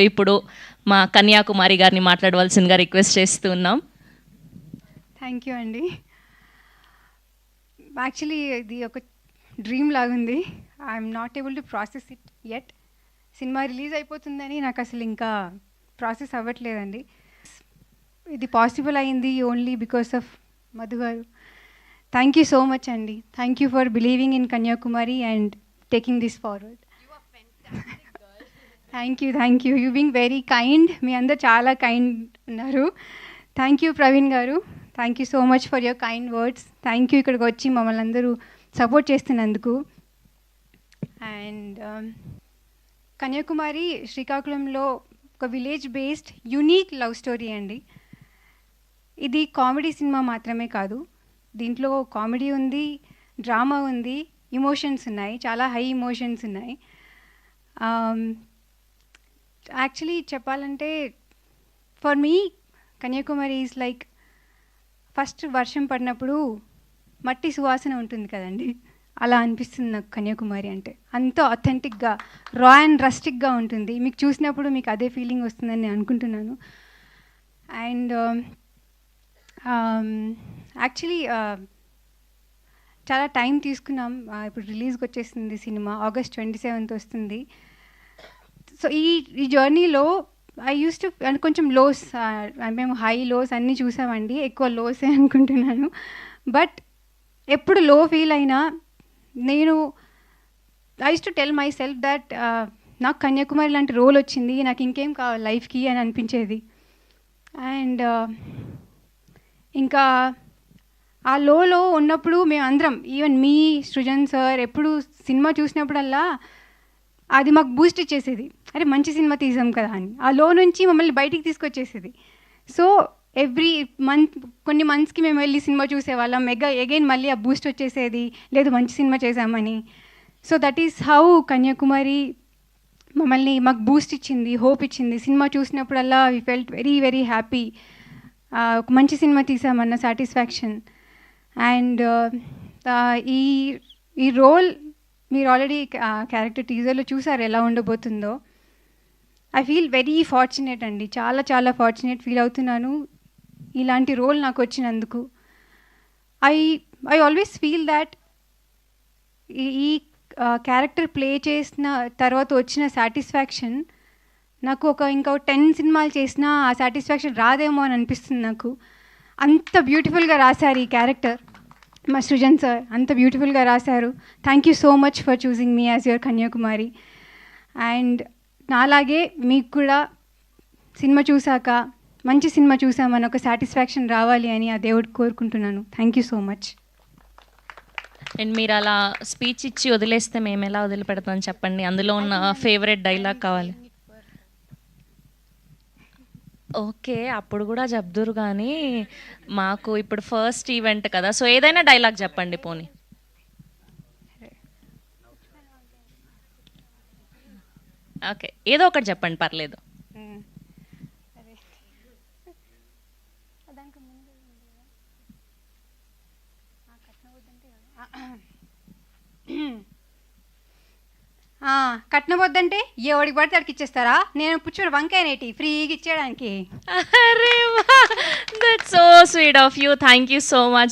ఇప్పుడు మా కన్యాకుమారి గారిని మాట్లాడవలసిందిగా రిక్వెస్ట్ చేస్తూ ఉన్నాం. థ్యాంక్ యూ అండి. యాక్చువల్లీ ఇది ఒక డ్రీమ్ లాగుంది. I'm not able to process it yet. Cinema release అయిపోతుందని నాకు అసలు ఇంకా ప్రాసెస్ అవ్వట్లేదండి. ఇది పాసిబుల్ అయింది ఓన్లీ బికాస్ ఆఫ్ మధు గారు. థ్యాంక్ యూ సో మచ్ అండి. Thank you for believing in Kanyakumari and taking this forward. Thank you. You being very kind. మీ అందరు చాలా కైండ్ ఉన్నారు. థ్యాంక్ యూ ప్రవీణ్ గారు. Thank you so much for your kind words. Thank you ఇక్కడికి వచ్చి మమ్మల్ని అందరూ సపోర్ట్ చేస్తున్నందుకు. అండ్ కన్యాకుమారి శ్రీకాకుళంలో ఒక village based unique love story అండి. ఇది కామెడీ సినిమా మాత్రమే కాదు, దీంట్లో కామెడీ ఉంది, డ్రామా ఉంది, ఇమోషన్స్ ఉన్నాయి, చాలా హై ఇమోషన్స్ ఉన్నాయి. యాక్చువల్లీ చెప్పాలంటే for me Kanyakumari is like first వర్షం పడినప్పుడు మట్టి సువాసన ఉంటుంది కదండి, అలా అనిపిస్తుంది నాకు కన్యాకుమారి అంటే. అంత అథెంటిక్గా రా అండ్ రస్టిక్గా ఉంటుంది. మీకు చూసినప్పుడు మీకు అదే ఫీలింగ్ వస్తుందని నేను అనుకుంటున్నాను. అండ్ యాక్చువల్లీ చాలా టైం తీసుకున్నాం. ఇప్పుడు రిలీజ్కి వచ్చేసింది సినిమా, August 27th వస్తుంది. సో ఈ జర్నీలో ఐ యూస్ టు కొంచెం లోస్, మేము హై లోస్ అన్నీ చూసామండి, ఎక్కువ లోసే అనుకుంటున్నాను. బట్ ఎప్పుడు లో ఫీల్ అయినా నేను I use to tell my self that నాకు కన్యాకుమారి లాంటి రోల్ వచ్చింది, నాకు ఇంకేం కావాలి లైఫ్కి అని అనిపించేది. అండ్ ఇంకా ఆ లోలో ఉన్నప్పుడు మేమందరం, ఈవెన్ మీ సృజన్ సార్, ఎప్పుడు సినిమా చూసినప్పుడల్లా అది మాకు బూస్ట్ ఇచ్చేసేది. అరే మంచి సినిమా తీసాం కదా అని, ఆ లో నుంచి మమ్మల్ని బయటికి తీసుకొచ్చేసేది. సో ఎవ్రీ మంత్, కొన్ని మంత్స్కి మేము వెళ్ళి సినిమా చూసేవాళ్ళం. అగైన్ మళ్ళీ ఆ బూస్ట్ వచ్చేసేది, లేదు మంచి సినిమా చేసామని. So that is how Kanyakumari మాకు బూస్ట్ ఇచ్చింది, హోప్ ఇచ్చింది. సినిమా చూసినప్పుడల్లా we felt very very happy, ఒక మంచి సినిమా తీసామన్న సాటిస్ఫాక్షన్. అండ్ ఈ రోల్ మీరు ఆల్రెడీ క్యారెక్టర్ టీజర్లో చూసారు ఎలా ఉండబోతుందో. ఐ ఫీల్ వెరీ ఫార్చునేట్ అండి, చాలా చాలా ఫార్చునేట్ ఫీల్ అవుతున్నాను ఇలాంటి రోల్ నాకు వచ్చినందుకు. ఐ ఆల్వేస్ ఫీల్ దాట్ ఈ క్యారెక్టర్ ప్లే చేసిన తర్వాత వచ్చిన సాటిస్ఫాక్షన్ నాకు ఇంకా 10 సినిమాలు చేసినా ఆ సాటిస్ఫాక్షన్ రాదేమో అని అనిపిస్తుంది నాకు. అంత బ్యూటిఫుల్గా రాశారు ఈ క్యారెక్టర్ మా సృజన్ సార్, అంత బ్యూటిఫుల్గా రాశారు. Thank you so much for choosing me as your Kanyakumari. And నాలాగే మీకు కూడా సినిమా చూసాక మంచి సినిమా చూసామని ఒక సాటిస్ఫాక్షన్ రావాలి అని ఆ దేవుడు కోరుకుంటున్నాను. Thank you so much. And మీరు అలా స్పీచ్ ఇచ్చి వదిలేస్తే మేము ఎలా వదిలిపెడతాం చెప్పండి, అందులో ఉన్న ఫేవరెట్ డైలాగ్ కావాలి. ఓకే, అప్పుడు కూడా చెప్దురు కానీ మాకు ఇప్పుడు ఫస్ట్ ఈవెంట్ కదా, సో ఏదైనా డైలాగ్ చెప్పండి పోనీ. ఓకే, ఏదో ఒకటి చెప్పండి పర్లేదు. కట్నం వద్దంటే ఎవడికి పడితే అడికి ఇచ్చేస్తారా? నేను పుచ్చుడు వంకాయనేటి ఫ్రీగా ఇచ్చేయడానికి. అరే వా, that's so sweet of you. Thank you so much.